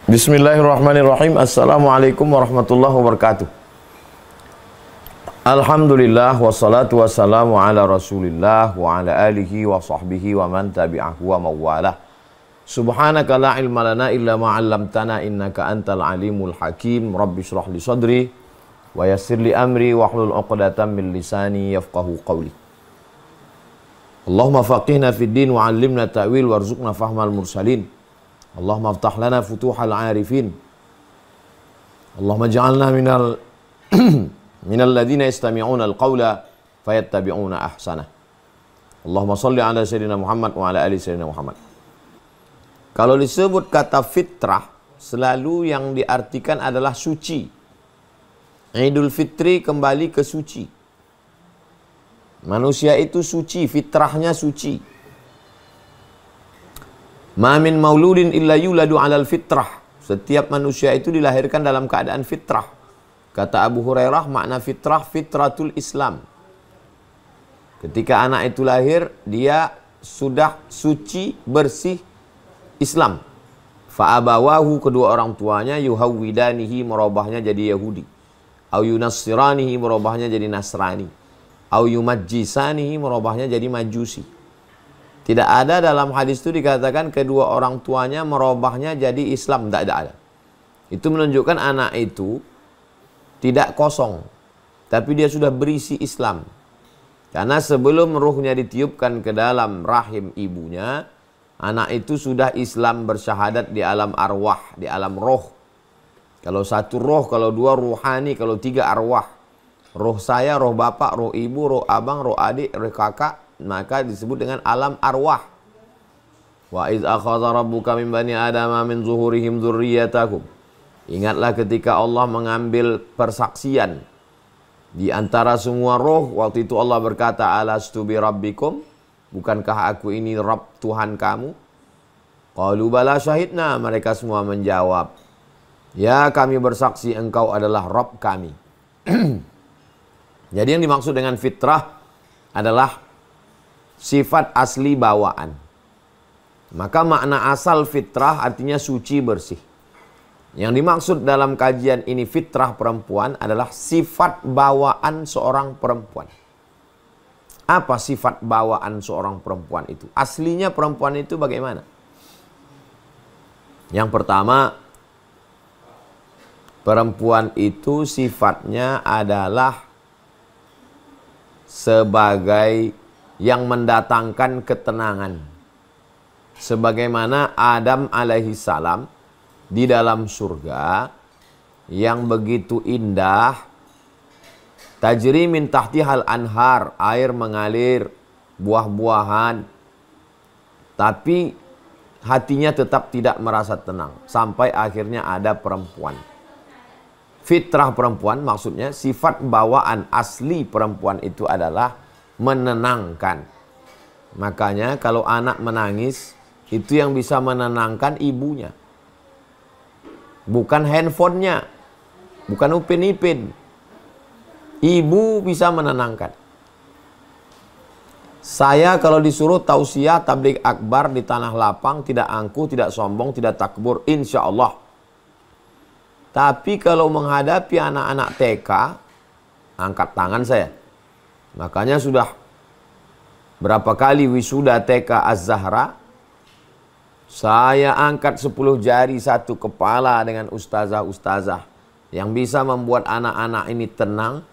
Bismillahirrahmanirrahim. Assalamualaikum warahmatullahi wabarakatuh. Alhamdulillah wassalatu wassalamu ala Rasulillah wa ala alihi wa sahbihi wa man tabi'ahu wa mawalah. Subhanaka la ilma lana illa ma 'allamtana innaka antal alimul hakim. Rabbi shrah li sadri wa yassir li amri wahlul 'uqdatam min lisani yafqahu qawli. Allahumma faqihna fid din wa 'allimna ta'wil warzuqna fahmal mursalin. Allahumma aftah lana futuhal arifin. Allahumma ja'alna minal ladhina yastami'una al-qawla fayattabi'una ahsana. Allahumma salli ala sayyidina Muhammad wa ala ali sayyidina Muhammad. Kalau disebut kata fitrah, selalu yang diartikan adalah suci. Idul Fitri kembali ke suci. Manusia itu suci, fitrahnya suci. Ma min mauludin illa yuladu 'alal fitrah. Setiap manusia itu dilahirkan dalam keadaan fitrah. Kata Abu Hurairah, makna fitrah, fitratul Islam. Ketika anak itu lahir, dia sudah suci, bersih Islam. Fa'abawahu, kedua orang tuanya, yuhawwidanihi, merubahnya jadi Yahudi. Au yunassiranihi, merubahnya jadi Nasrani. Au yumajjisanihi, merubahnya jadi Majusi. Tidak ada dalam hadis itu dikatakan kedua orang tuanya merubahnya jadi Islam. Tidak ada. Itu menunjukkan anak itu tidak kosong, tapi dia sudah berisi Islam. Karena sebelum ruhnya ditiupkan ke dalam rahim ibunya, anak itu sudah Islam, bersyahadat di alam arwah, di alam roh. Kalau satu roh, kalau dua ruhani, kalau tiga arwah. Roh saya, roh bapak, roh ibu, roh abang, roh adik, roh kakak, maka disebut dengan alam arwah. Wa iz akhadha rabbuka min bani adama min zuhurihim dzurriyyatakum. Ingatlah ketika Allah mengambil persaksian di antara semua roh. Waktu itu Allah berkata, alastu bi rabbikum, bukankah aku ini Rabb Tuhan kamu? Qalu bala syahidna, mereka semua menjawab, ya kami bersaksi engkau adalah Rabb kami. Jadi yang dimaksud dengan fitrah adalah sifat asli bawaan. Maka makna asal fitrah artinya suci, bersih. Yang dimaksud dalam kajian ini fitrah perempuan adalah sifat bawaan seorang perempuan. Apa sifat bawaan seorang perempuan itu? Aslinya perempuan itu bagaimana? Yang pertama, perempuan itu sifatnya adalah sebagai yang mendatangkan ketenangan. Sebagaimana Adam alaihi salam di dalam surga yang begitu indah, tajri min tahtihal anhar, air mengalir, buah-buahan, tapi hatinya tetap tidak merasa tenang sampai akhirnya ada perempuan. Fitrah perempuan maksudnya sifat bawaan asli perempuan itu adalah menenangkan. Makanya kalau anak menangis, itu yang bisa menenangkan ibunya. Bukan handphonenya, bukan Upin Ipin. Ibu bisa menenangkan. Saya kalau disuruh tausiah tabligh akbar di tanah lapang, tidak angkuh, tidak sombong, tidak takbur, insya Allah. Tapi kalau menghadapi anak-anak TK, angkat tangan saya. Makanya sudah berapa kali wisuda TK Az-Zahra, saya angkat 10 jari satu kepala dengan ustazah-ustazah yang bisa membuat anak-anak ini tenang,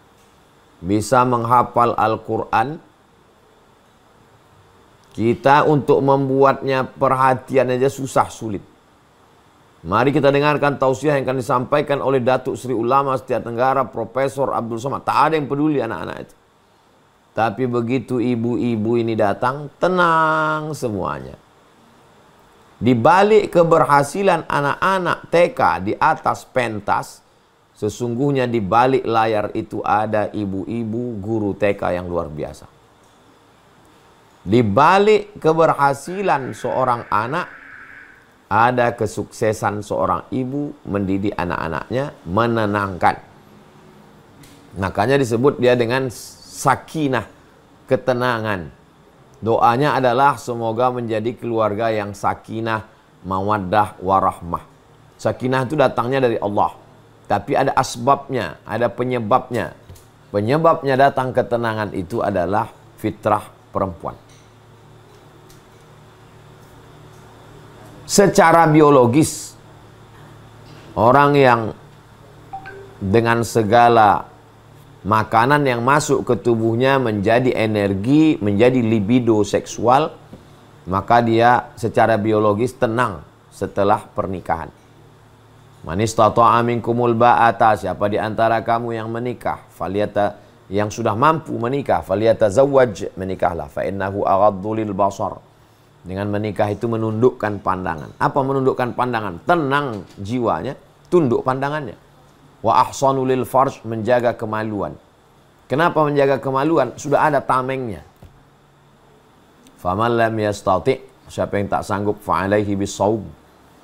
bisa menghafal Al-Quran. Kita untuk membuatnya perhatian aja susah, sulit. Mari kita dengarkan tausiah yang akan disampaikan oleh Datuk Sri Ulama Setia Tenggara, Profesor Abdul Somad. Tak ada yang peduli anak-anak itu. Tapi begitu ibu-ibu ini datang, tenang semuanya. Di balik keberhasilan anak-anak TK di atas pentas, sesungguhnya di balik layar itu ada ibu-ibu guru TK yang luar biasa. Di balik keberhasilan seorang anak, ada kesuksesan seorang ibu mendidik anak-anaknya, menenangkan. Makanya disebut dia dengan sakinah, ketenangan. Doanya adalah semoga menjadi keluarga yang sakinah, mawaddah, warahmah. Sakinah itu datangnya dari Allah. Tapi ada asbabnya, ada penyebabnya. Penyebabnya datang ketenangan itu adalah fitrah perempuan. Secara biologis, orang yang dengan segala makanan yang masuk ke tubuhnya menjadi energi, menjadi libido seksual, maka dia secara biologis tenang setelah pernikahan. Man istata'a minkumul ba'ata, siapa di antara kamu yang menikah, yang sudah mampu menikah, falyatazawwaj, menikahlah, fa innahu aghaddu lil basar. Dengan menikah itu menundukkan pandangan. Apa menundukkan pandangan? Tenang jiwanya, tunduk pandangannya. Wa ahsanu lil farj, menjaga kemaluan. Kenapa menjaga kemaluan? Sudah ada tamengnya. Faman lam yastati', siapa yang tak sanggup, fa alaihi bisawm,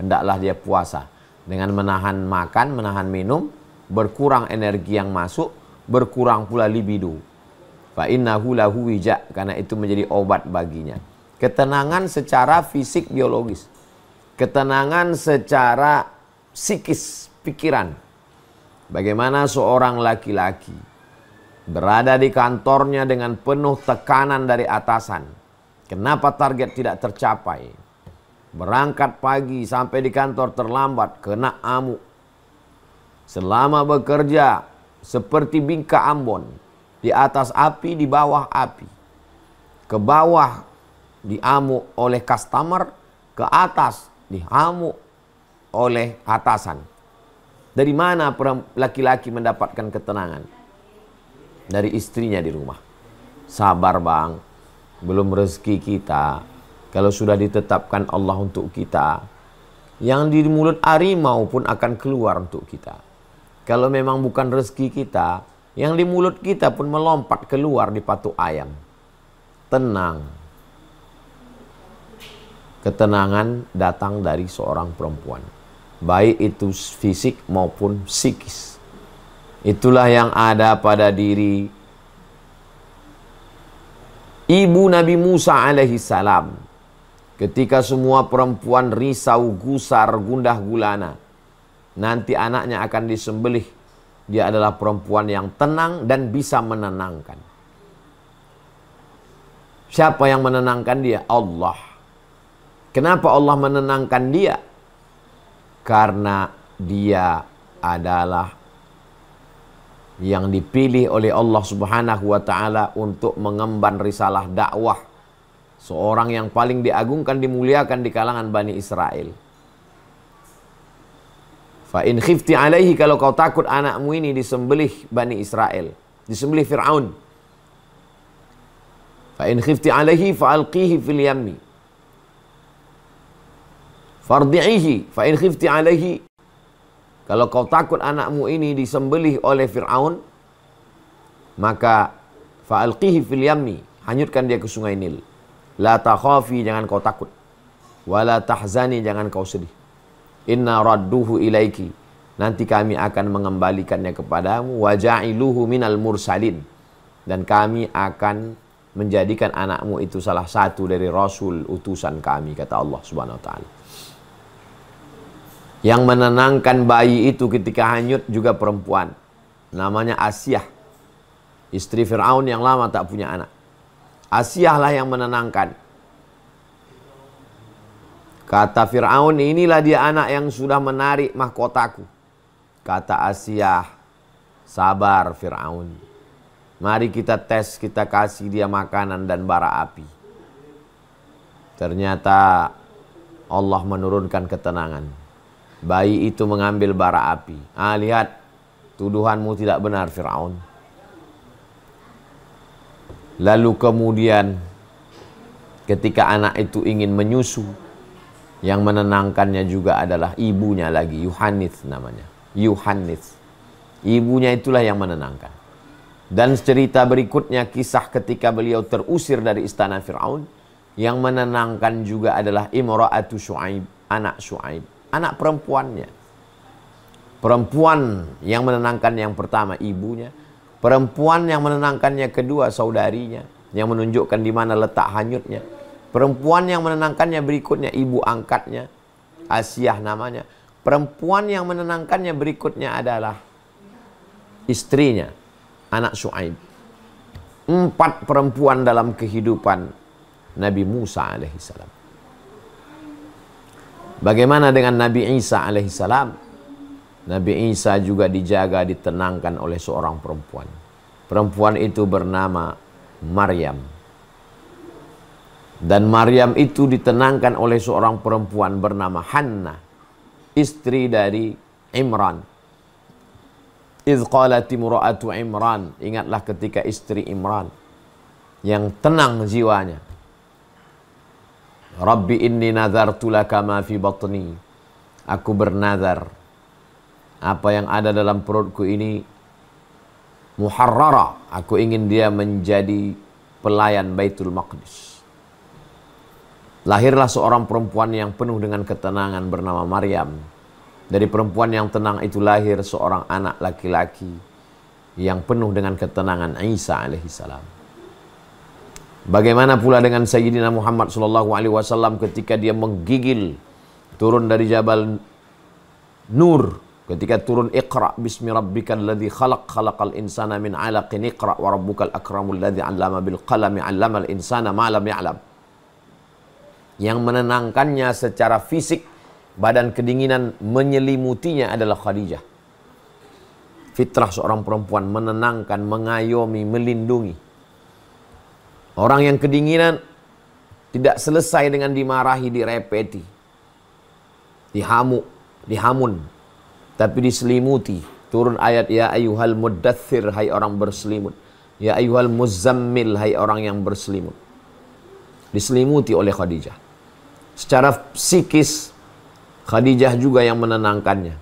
hendaklah dia puasa. Dengan menahan makan, menahan minum, berkurang energi yang masuk, berkurang pula libido. Fa innahu lahu wija, karena itu menjadi obat baginya. Ketenangan secara fisik biologis, ketenangan secara psikis pikiran. Bagaimana seorang laki-laki berada di kantornya dengan penuh tekanan dari atasan. Kenapa target tidak tercapai? Berangkat pagi sampai di kantor terlambat, kena amuk. Selama bekerja seperti bingka Ambon, di atas api, di bawah api. Ke bawah diamuk oleh customer, ke atas diamuk oleh atasan. Dari mana laki-laki mendapatkan ketenangan? Dari istrinya di rumah. Sabar bang, belum rezeki kita. Kalau sudah ditetapkan Allah untuk kita, yang di mulut harimau pun akan keluar untuk kita. Kalau memang bukan rezeki kita, yang di mulut kita pun melompat keluar di patuk ayam. Tenang. Ketenangan datang dari seorang perempuan. Baik itu fisik maupun psikis. Itulah yang ada pada diri ibu Nabi Musa alaihi salam. Ketika semua perempuan risau, gusar, gundah gulana, nanti anaknya akan disembelih. Dia adalah perempuan yang tenang dan bisa menenangkan. Siapa yang menenangkan dia? Allah. Kenapa Allah menenangkan dia? Karena dia adalah yang dipilih oleh Allah Subhanahu wa ta'ala untuk mengemban risalah dakwah. Seorang yang paling diagungkan, dimuliakan di kalangan Bani Israel. Fa in khifti alaihi, kalau kau takut anakmu ini disembelih Bani Israel, disembelih Fir'aun. Fa in khifti alaihi fa alqihi fil yammi. Fardi'ihi fa in khifti alaihi. Kalau kau takut anakmu ini disembelih oleh Fir'aun, maka fa alqihi fil yammi, hanyutkan dia ke sungai Nil. La takhafi, jangan kau takut. Wala tahzani, jangan kau sedih. Inna radduhu ilaiki, nanti kami akan mengembalikannya kepadamu. Wa ja'iluhu minal mursalin, dan kami akan menjadikan anakmu itu salah satu dari rasul utusan kami, kata Allah Subhanahu wa ta'ala. Yang menenangkan bayi itu ketika hanyut juga perempuan. Namanya Asiyah, istri Fir'aun yang lama tak punya anak. Asiyah lah yang menenangkan. Kata Fir'aun, inilah dia anak yang sudah menarik mahkotaku. Kata Asiyah, sabar Fir'aun. Mari kita tes, kita kasih dia makanan dan bara api. Ternyata Allah menurunkan ketenangan. Bayi itu mengambil bara api. Lihat, tuduhanmu tidak benar Fir'aun. Lalu kemudian ketika anak itu ingin menyusu, yang menenangkannya juga adalah ibunya lagi, Yuhanith namanya. Yuhanith. Ibunya itulah yang menenangkan. Dan cerita berikutnya, kisah ketika beliau terusir dari istana Fir'aun, yang menenangkan juga adalah Imra'atu Syu'aib, anak Syu'aib, anak perempuannya. Perempuan yang menenangkan yang pertama ibunya, perempuan yang menenangkannya kedua saudarinya, yang menunjukkan di mana letak hanyutnya. Perempuan yang menenangkannya berikutnya ibu angkatnya, Asiyah namanya. Perempuan yang menenangkannya berikutnya adalah istrinya, anak Syuaib. 4 perempuan dalam kehidupan Nabi Musa alaihissalam. Bagaimana dengan Nabi Isa alaihissalam? Nabi Isa juga dijaga, ditenangkan oleh seorang perempuan. Perempuan itu bernama Maryam. Dan Maryam itu ditenangkan oleh seorang perempuan bernama Hannah, istri dari Imran. Idh qalat imra'atu Imran, ingatlah ketika istri Imran yang tenang jiwanya. Rabbi inni nazartu laka ma fi batni. Aku bernazar, apa yang ada dalam perutku ini muharrara. Aku ingin dia menjadi pelayan Baitul Maqdis. Lahirlah seorang perempuan yang penuh dengan ketenangan bernama Maryam. Dari perempuan yang tenang itu lahir seorang anak laki-laki yang penuh dengan ketenangan, Isa alaihissalam. Bagaimana pula dengan Sayyidina Muhammad SAW ketika dia menggigil turun dari Jabal Nur, ketika turun Iqra bismi rabbikal ladzi khalaq khalaqal insana min 'alaqin iqra wa rabbukal akramul ladzi 'allama bil qalami 'allamal insana ma lam ya'lam. Yang menenangkannya secara fisik, badan kedinginan menyelimutinya adalah Khadijah. Fitrah seorang perempuan menenangkan, mengayomi, melindungi. Orang yang kedinginan tidak selesai dengan dimarahi, direpeti, dihamun, tapi diselimuti. Turun ayat, ya ayyuhal muddathir, hai orang berselimut. Ya ayyuhal muzammil, hai orang yang berselimut. Diselimuti oleh Khadijah. Secara psikis, Khadijah juga yang menenangkannya.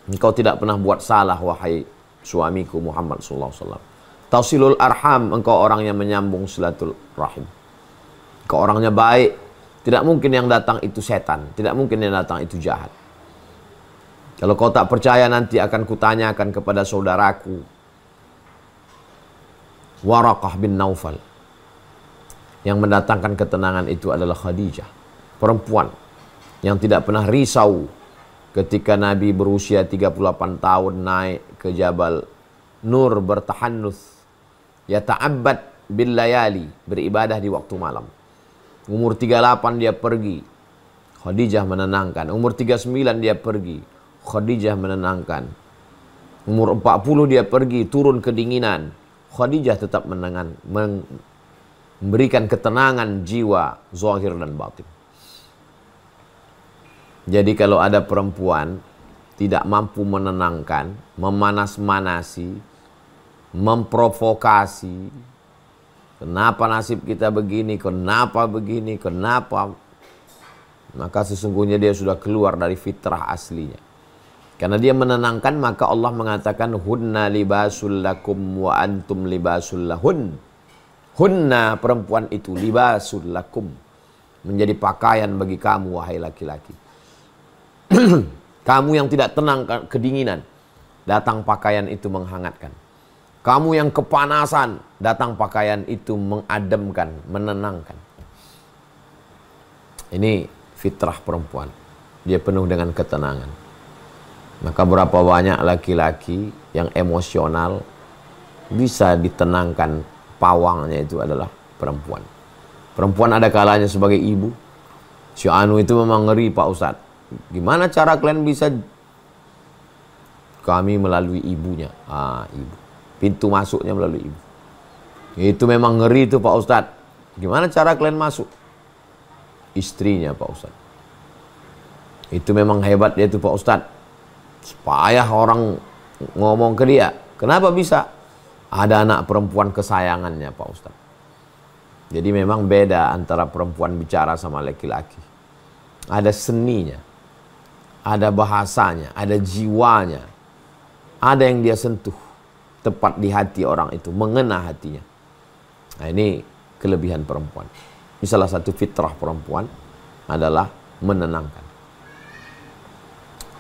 Engkau tidak pernah buat salah, wahai suamiku Muhammad SAW. Tausilul arham, engkau orang yang menyambung silatul rahim. Engkau orangnya baik. Tidak mungkin yang datang itu setan. Tidak mungkin yang datang itu jahat. Kalau kau tak percaya, nanti akan kutanyakan kepada saudaraku Waraqah bin Naufal. Yang mendatangkan ketenangan itu adalah Khadijah. Perempuan yang tidak pernah risau ketika Nabi berusia 38 tahun naik ke Jabal Nur bertahannuth. Yata'abbad bil layali, beribadah di waktu malam. Umur 38 dia pergi, Khadijah menenangkan. Umur 39 dia pergi, Khadijah menenangkan. Umur 40 dia pergi, turun kedinginan, Khadijah tetap memberikan ketenangan jiwa, zahir dan batin. Jadi kalau ada perempuan tidak mampu menenangkan, memanas-manasi, memprovokasi, kenapa nasib kita begini, kenapa begini, kenapa, maka sesungguhnya dia sudah keluar dari fitrah aslinya. Karena dia menenangkan, maka Allah mengatakan hunna libasul lakum wa antum libasul lahun. Hunna, perempuan itu, libasul lakum, menjadi pakaian bagi kamu wahai laki-laki. Kamu yang tidak tenang kedinginan, datang pakaian itu menghangatkan. Kamu yang kepanasan, datang pakaian itu mengademkan, menenangkan. Ini fitrah perempuan. Dia penuh dengan ketenangan. Maka berapa banyak laki-laki yang emosional bisa ditenangkan, pawangnya itu adalah perempuan. Perempuan ada kalanya sebagai ibu. Si Anu itu memang ngeri, Pak Ustadz. Gimana cara kalian bisa? Kami melalui ibunya. Ibu. Pintu masuknya melalui ibu. Itu memang ngeri itu Pak Ustadz. Gimana cara kalian masuk? Istrinya Pak Ustadz. Itu memang hebat dia itu Pak Ustadz. Supaya orang ngomong ke dia. Kenapa bisa? Ada anak perempuan kesayangannya Pak Ustadz. Jadi memang beda antara perempuan bicara sama laki-laki. Ada seninya, ada bahasanya, ada jiwanya, ada yang dia sentuh tepat di hati orang itu, mengena hatinya. Nah, ini kelebihan perempuan. Ini salah satu fitrah perempuan adalah menenangkan,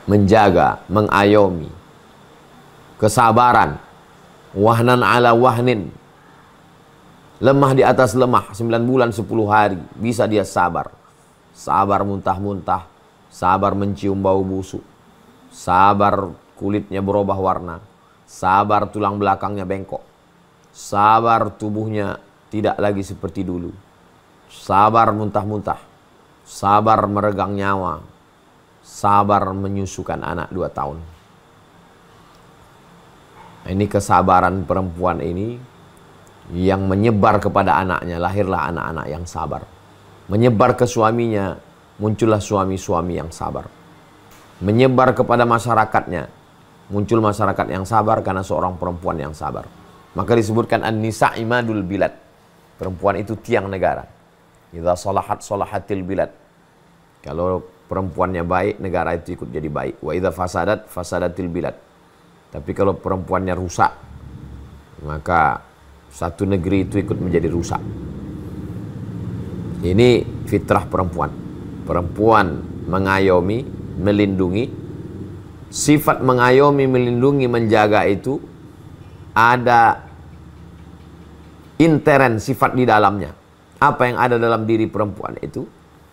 menjaga, mengayomi, kesabaran, wahnan ala wahnin, lemah di atas lemah, 9 bulan 10 hari bisa dia sabar. Sabar muntah-muntah, sabar mencium bau busuk, sabar kulitnya berubah warna, sabar tulang belakangnya bengkok, sabar tubuhnya tidak lagi seperti dulu, sabar muntah-muntah, sabar meregang nyawa, sabar menyusukan anak 2 tahun. Ini kesabaran perempuan ini yang menyebar kepada anaknya, lahirlah anak-anak yang sabar. Menyebar ke suaminya, muncullah suami-suami yang sabar. Menyebar kepada masyarakatnya, muncul masyarakat yang sabar karena seorang perempuan yang sabar. Maka disebutkan an-nisa imadul bilad. Perempuan itu tiang negara. Idza salahat salahatil bilad. Kalau perempuannya baik, negara itu ikut jadi baik. Wa idza fasadat fasadatil bilad. Tapi kalau perempuannya rusak, maka satu negeri itu ikut menjadi rusak. Ini fitrah perempuan. Perempuan mengayomi, melindungi. Sifat mengayomi, melindungi, menjaga itu ada interen sifat di dalamnya. Apa yang ada dalam diri perempuan itu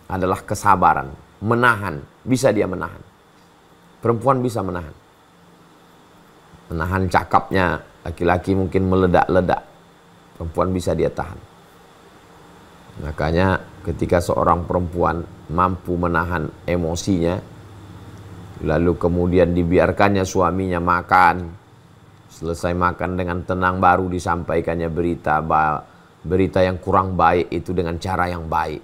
adalah kesabaran, menahan. Bisa dia menahan. Perempuan bisa menahan. Menahan cakapnya. Laki-laki mungkin meledak-ledak. Perempuan bisa dia tahan. Makanya ketika seorang perempuan mampu menahan emosinya, lalu kemudian dibiarkannya suaminya makan, selesai makan dengan tenang baru disampaikannya berita yang kurang baik itu dengan cara yang baik.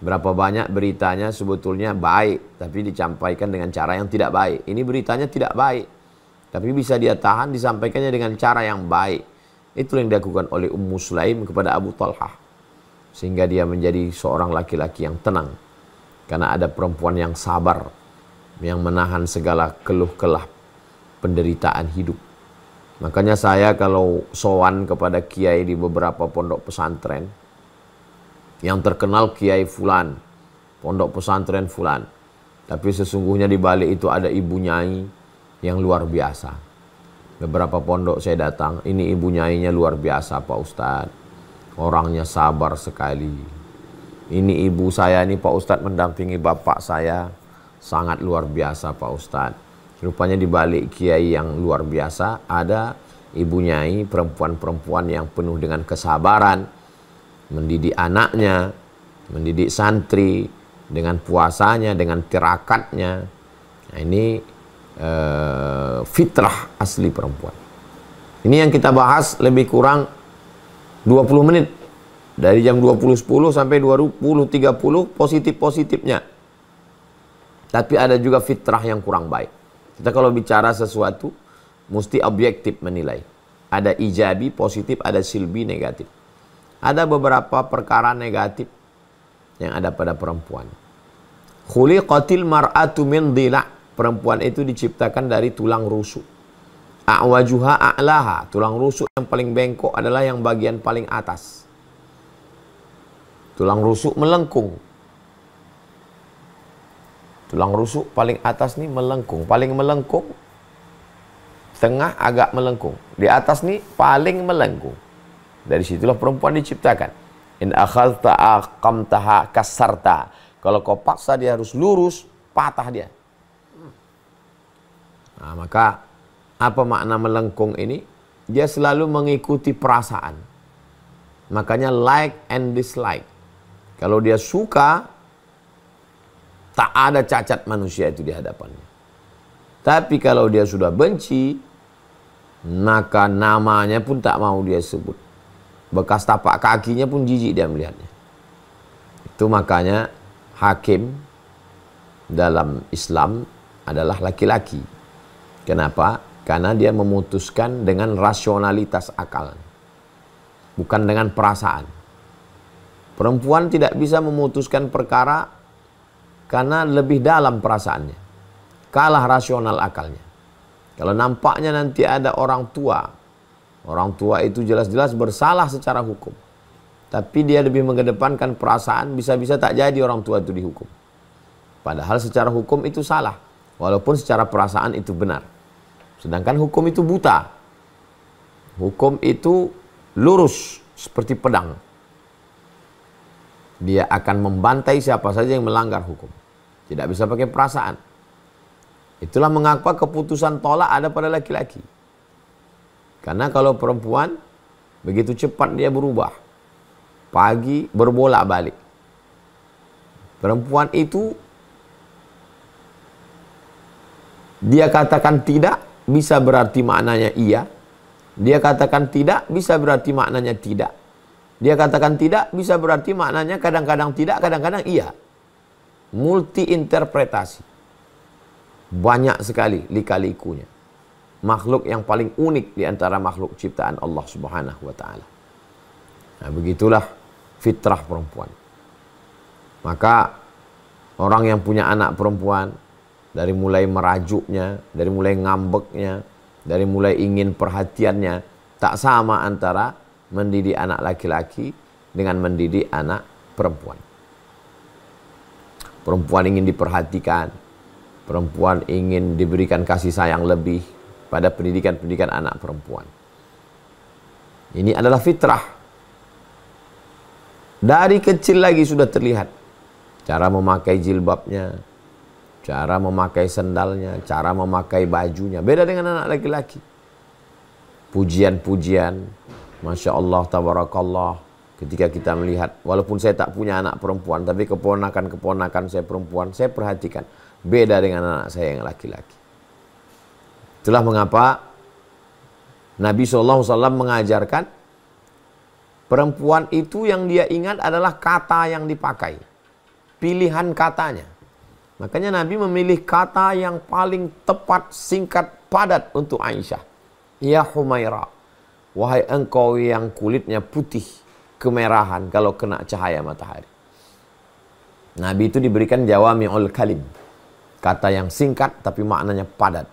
Berapa banyak beritanya sebetulnya baik, tapi disampaikan dengan cara yang tidak baik. Ini beritanya tidak baik, tapi bisa dia tahan disampaikannya dengan cara yang baik. Itu yang dilakukan oleh Ummu Sulaim kepada Abu Talhah. Sehingga dia menjadi seorang laki-laki yang tenang. Karena ada perempuan yang sabar, yang menahan segala keluh-kelah penderitaan hidup. Makanya saya kalau sowan kepada kiai di beberapa pondok pesantren, yang terkenal kiai fulan, pondok pesantren fulan. Tapi sesungguhnya di balik itu ada ibu nyai yang luar biasa. Beberapa pondok saya datang, ini ibu nyainya luar biasa Pak Ustadz. Orangnya sabar sekali. Ini ibu saya nih Pak Ustadz mendampingi bapak saya. Sangat luar biasa Pak Ustadz. Rupanya di balik kiai yang luar biasa ada ibu nyai, perempuan-perempuan yang penuh dengan kesabaran. Mendidik anaknya, mendidik santri, dengan puasanya, dengan tirakatnya. Nah, ini fitrah asli perempuan. Ini yang kita bahas lebih kurang 20 menit. Dari jam 20.10 sampai 20.30 positif-positifnya. Tapi ada juga fitrah yang kurang baik. Kita kalau bicara sesuatu mesti objektif menilai. Ada ijabi, positif, ada silbi, negatif. Ada beberapa perkara negatif yang ada pada perempuan. Khuliqatil mar'atu min dhila'. Perempuan itu diciptakan dari tulang rusuk. A'wajuha a'laha. Tulang rusuk yang paling bengkok adalah yang bagian paling atas. Tulang rusuk melengkung. Tulang rusuk paling atas nih melengkung. Paling melengkung. Tengah agak melengkung. Di atas nih paling melengkung. Dari situlah perempuan diciptakan. In akhadta aqamtaha kasarta. Kalau kau paksa dia harus lurus, patah dia. Nah, maka apa makna melengkung ini? Dia selalu mengikuti perasaan. Makanya like and dislike. Kalau dia suka, tak ada cacat manusia itu di hadapannya. Tapi kalau dia sudah benci, maka namanya pun tak mau dia sebut. Bekas tapak kakinya pun jijik dia melihatnya. Itu makanya hakim dalam Islam adalah laki-laki. Kenapa? Karena dia memutuskan dengan rasionalitas akal. Bukan dengan perasaan. Perempuan tidak bisa memutuskan perkara karena lebih dalam perasaannya. Kalah rasional akalnya. Kalau nampaknya nanti ada orang tua. Orang tua itu jelas-jelas bersalah secara hukum. Tapi dia lebih mengedepankan perasaan, bisa-bisa tak jadi orang tua itu dihukum. Padahal secara hukum itu salah. Walaupun secara perasaan itu benar. Sedangkan hukum itu buta. Hukum itu lurus seperti pedang. Dia akan membantai siapa saja yang melanggar hukum. Tidak bisa pakai perasaan. Itulah mengapa keputusan tolak ada pada laki-laki. Karena kalau perempuan, begitu cepat dia berubah. Pagi berbolak-balik. Perempuan itu, dia katakan tidak, bisa berarti maknanya iya. Dia katakan tidak, bisa berarti maknanya tidak. Dia katakan tidak, bisa berarti maknanya kadang-kadang tidak, kadang-kadang iya. Multi interpretasi. Banyak sekali lika-likunya. Makhluk yang paling unik di antara makhluk ciptaan Allah Subhanahu wa taala. Nah, begitulah fitrah perempuan. Maka orang yang punya anak perempuan, dari mulai merajuknya, dari mulai ngambeknya, dari mulai ingin perhatiannya, tak sama antara mendidik anak laki-laki dengan mendidik anak perempuan. Perempuan ingin diperhatikan, perempuan ingin diberikan kasih sayang lebih pada pendidikan-pendidikan anak perempuan. Ini adalah fitrah. Dari kecil lagi sudah terlihat cara memakai jilbabnya, cara memakai sendalnya, cara memakai bajunya. Beda dengan anak laki-laki. Pujian-pujian, Masya Allah, Tabarakallah. Ketika kita melihat, walaupun saya tak punya anak perempuan, tapi keponakan-keponakan saya perempuan, saya perhatikan. Beda dengan anak saya yang laki-laki. Itulah mengapa Nabi SAW mengajarkan, perempuan itu yang dia ingat adalah kata yang dipakai. Pilihan katanya. Makanya Nabi memilih kata yang paling tepat, singkat, padat untuk Aisyah. Ya Humaira, wahai engkau yang kulitnya putih, kemerahan kalau kena cahaya matahari. Nabi itu diberikan jawami'ul kalim. Kata yang singkat tapi maknanya padat.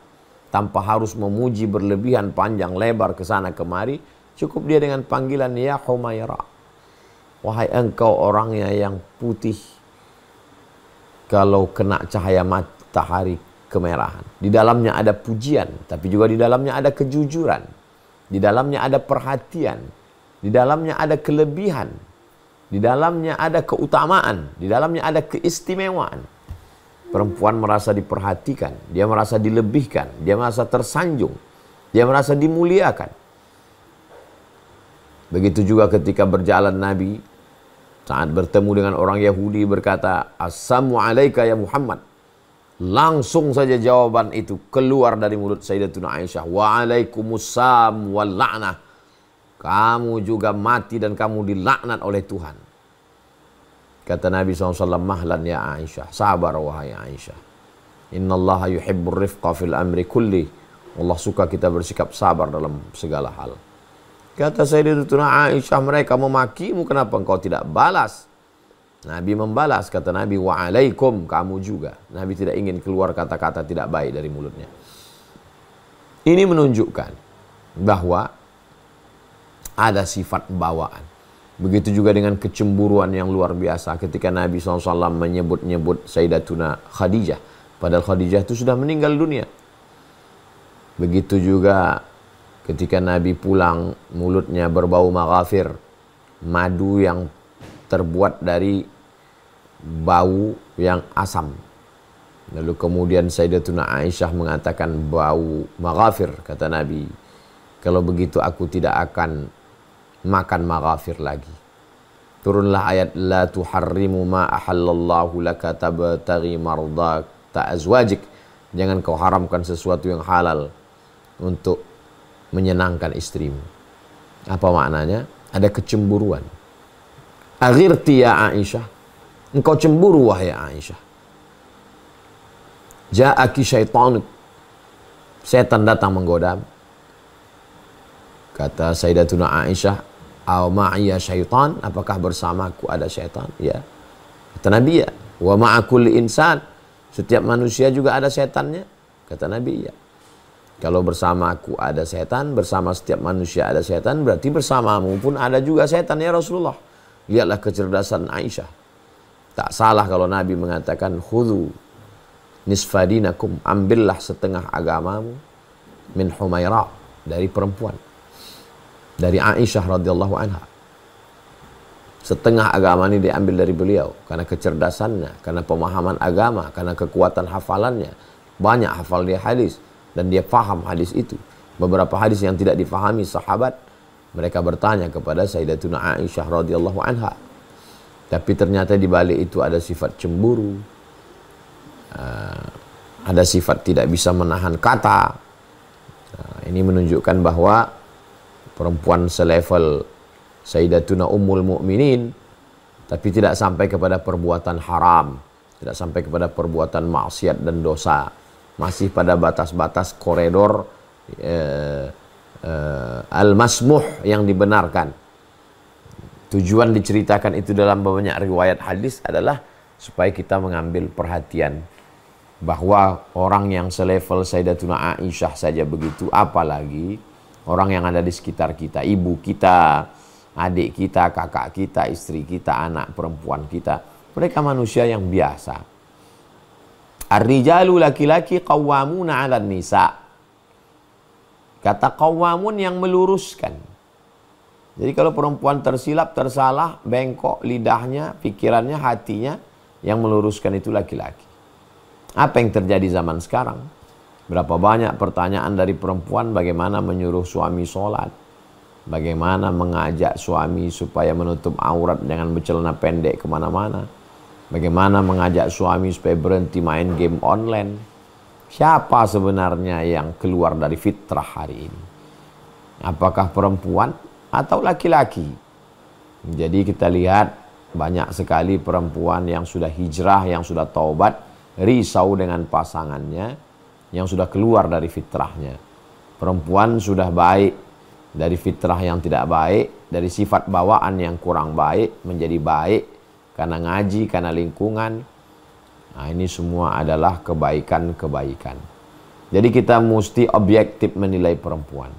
Tanpa harus memuji berlebihan panjang lebar ke sana kemari. Cukup dia dengan panggilan Ya Humaira. Wahai engkau orangnya yang putih, kalau kena cahaya matahari kemerahan. Di dalamnya ada pujian, tapi juga di dalamnya ada kejujuran. Di dalamnya ada perhatian. Di dalamnya ada kelebihan. Di dalamnya ada keutamaan. Di dalamnya ada keistimewaan. Perempuan merasa diperhatikan. Dia merasa dilebihkan. Dia merasa tersanjung. Dia merasa dimuliakan. Begitu juga ketika berjalan Nabi, saat bertemu dengan orang Yahudi berkata, Assalamu alaika ya Muhammad. Langsung saja jawaban itu keluar dari mulut Sayyidatuna Aisyah. Wa'alaikumussalam wal la'nah. Kamu juga mati dan kamu dilaknat oleh Tuhan. Kata Nabi SAW, mahlan ya Aisyah. Sabar wahai Aisyah. Innallaha yuhibbur rifqa fil amri kulli. Allah suka kita bersikap sabar dalam segala hal. Kata Sayyidatuna Aisyah, mereka memakimu, kenapa engkau tidak balas? Nabi membalas, kata Nabi, wa'alaikum, kamu juga. Nabi tidak ingin keluar kata-kata tidak baik dari mulutnya. Ini menunjukkan bahwa ada sifat bawaan. Begitu juga dengan kecemburuan yang luar biasa ketika Nabi SAW menyebut-nyebut Sayyidatuna Khadijah. Padahal Khadijah itu sudah meninggal dunia. Begitu juga ketika Nabi pulang, mulutnya berbau maghafir, madu yang terbuat dari bau yang asam. Lalu kemudian Sayyidatuna Aisyah mengatakan bau maghafir, kata Nabi, kalau begitu aku tidak akan makan maghafir lagi. Turunlah ayat la tuharrimu ma ahallallahu laka tabtaghi mardata azwajik. Jangan kau haramkan sesuatu yang halal untuk menyenangkan istrimu. Apa maknanya? Ada kecemburuan. Aghirti ya Aisyah. Engkau cemburu wahai Aisyah. Ja'aki syaitanuk. Setan datang menggoda. Kata Sayyidatuna Aisyah, aw ma'iya syaitan, apakah bersamaku ada syaitan? Ya. Kata Nabi, ya. Wa ma'akul insan, setiap manusia juga ada setannya. Kata Nabi, ya. Kalau bersamaku ada setan, bersama setiap manusia ada setan, berarti bersamamu pun ada juga setan ya Rasulullah. Lihatlah kecerdasan Aisyah. Tak salah kalau Nabi mengatakan, khudhu nisfadinakum, ambillah setengah agamamu min Humaira, dari perempuan. Dari Aisyah radhiyallahu anha. Setengah agama ini diambil dari beliau karena kecerdasannya, karena pemahaman agama, karena kekuatan hafalannya. Banyak hafal dia hadis dan dia paham hadis itu. Beberapa hadis yang tidak difahami sahabat, mereka bertanya kepada Sayyidatuna Aisyah radhiyallahu anha. Tapi ternyata di balik itu ada sifat cemburu, ada sifat tidak bisa menahan kata. Ini menunjukkan bahwa perempuan selevel Sayyidatuna Ummul Mukminin, tapi tidak sampai kepada perbuatan haram, tidak sampai kepada perbuatan maksiat dan dosa, masih pada batas-batas koridor al-masmuh yang dibenarkan. Tujuan diceritakan itu dalam banyak riwayat hadis adalah supaya kita mengambil perhatian bahwa orang yang selevel Sayyidatuna Aisyah saja begitu, apalagi orang yang ada di sekitar kita, ibu kita, adik kita, kakak kita, istri kita, anak perempuan kita. Mereka manusia yang biasa. Ar-rijalu, laki-laki, qawwamuna 'alan nisa. Kata qawwamun yang meluruskan. Jadi kalau perempuan tersilap, tersalah, bengkok lidahnya, pikirannya, hatinya, yang meluruskan itu laki-laki. Apa yang terjadi zaman sekarang? Berapa banyak pertanyaan dari perempuan bagaimana menyuruh suami sholat, bagaimana mengajak suami supaya menutup aurat dengan bercelana pendek kemana-mana, bagaimana mengajak suami supaya berhenti main game online. Siapa sebenarnya yang keluar dari fitrah hari ini? Apakah perempuan atau laki-laki? Jadi kita lihat banyak sekali perempuan yang sudah hijrah, yang sudah taubat, risau dengan pasangannya, yang sudah keluar dari fitrahnya. Perempuan sudah baik dari fitrah yang tidak baik, dari sifat bawaan yang kurang baik menjadi baik karena ngaji, karena lingkungan. Nah, ini semua adalah kebaikan-kebaikan. Jadi kita mesti objektif menilai perempuan.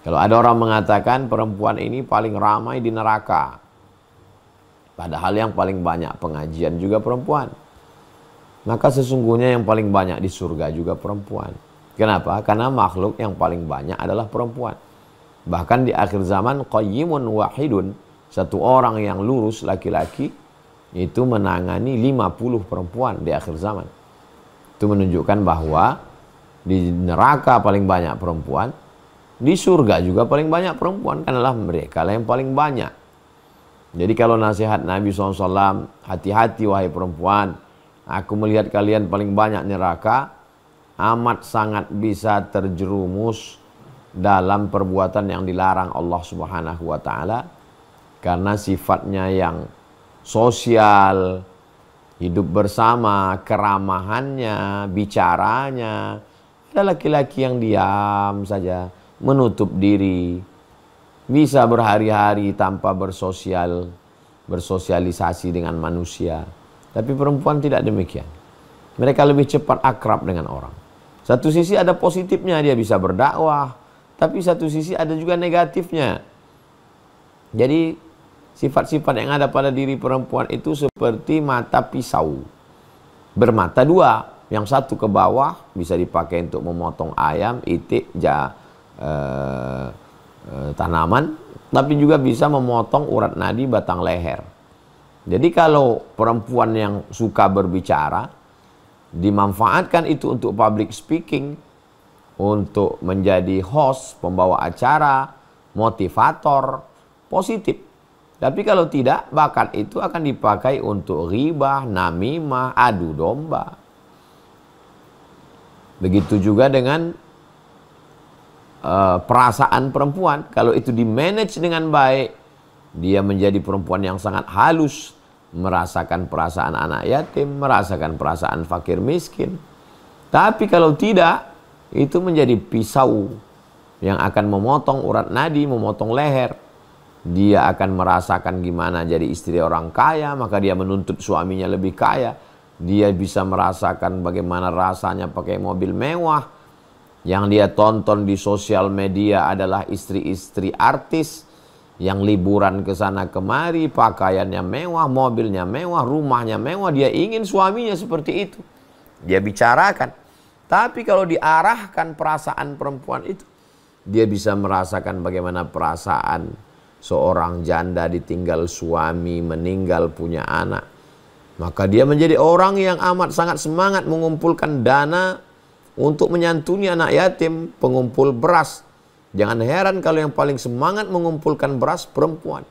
Kalau ada orang mengatakan perempuan ini paling ramai di neraka, padahal yang paling banyak pengajian juga perempuan, maka sesungguhnya yang paling banyak di surga juga perempuan. Kenapa? Karena makhluk yang paling banyak adalah perempuan. Bahkan di akhir zaman, qayyimun wahidun, satu orang yang lurus laki-laki itu menangani 50 perempuan di akhir zaman. Itu menunjukkan bahwa di neraka paling banyak perempuan, di surga juga paling banyak perempuan, karena mereka lah yang paling banyak. Jadi kalau nasihat Nabi SAW, hati-hati wahai perempuan, aku melihat kalian paling banyak neraka, amat sangat bisa terjerumus dalam perbuatan yang dilarang Allah Subhanahu wa taala, karena sifatnya yang sosial, hidup bersama, keramahannya, bicaranya. Ada laki-laki yang diam saja, menutup diri, bisa berhari-hari tanpa bersosialisasi dengan manusia. Tapi perempuan tidak demikian. Mereka lebih cepat akrab dengan orang. Satu sisi ada positifnya, dia bisa berdakwah, tapi satu sisi ada juga negatifnya. Jadi sifat-sifat yang ada pada diri perempuan itu seperti mata pisau, bermata dua. Yang satu ke bawah bisa dipakai untuk memotong ayam, itik, tanaman, tapi juga bisa memotong urat nadi batang leher. Jadi kalau perempuan yang suka berbicara, dimanfaatkan itu untuk public speaking, untuk menjadi host, pembawa acara, motivator, positif. Tapi kalau tidak, bakat itu akan dipakai untuk ghibah, namimah, adu domba. Begitu juga dengan perasaan perempuan. Kalau itu dimanage dengan baik, dia menjadi perempuan yang sangat halus, merasakan perasaan anak yatim, merasakan perasaan fakir miskin. Tapi kalau tidak, itu menjadi pisau yang akan memotong urat nadi, memotong leher. Dia akan merasakan gimana jadi istri orang kaya, maka dia menuntut suaminya lebih kaya. Dia bisa merasakan bagaimana rasanya pakai mobil mewah. Yang dia tonton di sosial media adalah istri-istri artis yang liburan ke sana kemari, pakaiannya mewah, mobilnya mewah, rumahnya mewah. Dia ingin suaminya seperti itu. Dia bicarakan. Tapi kalau diarahkan perasaan perempuan itu, dia bisa merasakan bagaimana perasaan seorang janda ditinggal suami, meninggal punya anak, maka dia menjadi orang yang amat sangat semangat mengumpulkan dana untuk menyantuni anak yatim, pengumpul beras. Jangan heran kalau yang paling semangat mengumpulkan beras perempuan.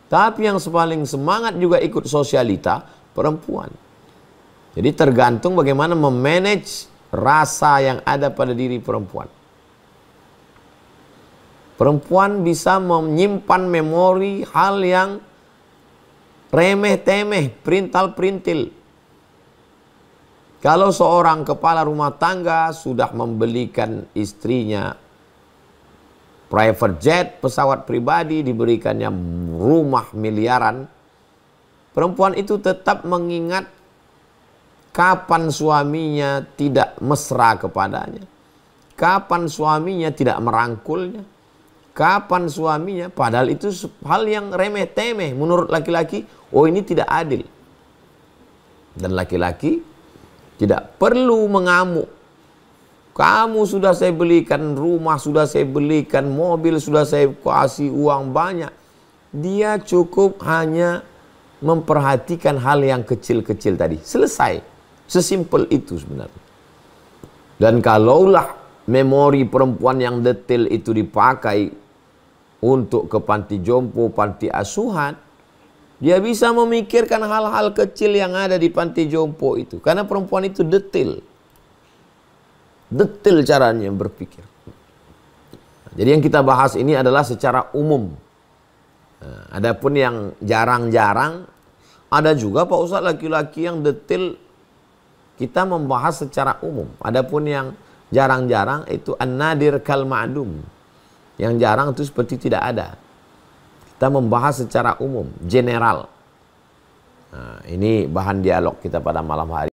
Tapi yang paling semangat juga ikut sosialita perempuan. Jadi tergantung bagaimana memanage rasa yang ada pada diri perempuan. Perempuan bisa menyimpan memori hal yang remeh-temeh, perintal-perintil. Kalau seorang kepala rumah tangga sudah membelikan istrinya private jet, pesawat pribadi, diberikannya rumah miliaran, perempuan itu tetap mengingat kapan suaminya tidak mesra kepadanya, kapan suaminya tidak merangkulnya, kapan suaminya, padahal itu hal yang remeh-temeh menurut laki-laki. Oh, ini tidak adil. Dan laki-laki tidak perlu mengamuk. Kamu sudah saya belikan rumah, sudah saya belikan mobil, sudah saya kasih uang banyak. Dia cukup hanya memperhatikan hal yang kecil-kecil tadi. Selesai. Sesimpel itu sebenarnya. Dan kalaulah memori perempuan yang detail itu dipakai untuk ke panti jompo, panti asuhan, dia bisa memikirkan hal-hal kecil yang ada di panti jompo itu. Karena perempuan itu detail. Detail caranya berpikir. Jadi yang kita bahas ini adalah secara umum. Adapun yang jarang-jarang, ada juga Pak Ustadz laki-laki yang detail, kita membahas secara umum. Adapun yang jarang-jarang itu an-nadir kal ma'dum. Yang jarang itu seperti tidak ada. Kita membahas secara umum, general. Nah, ini bahan dialog kita pada malam hari.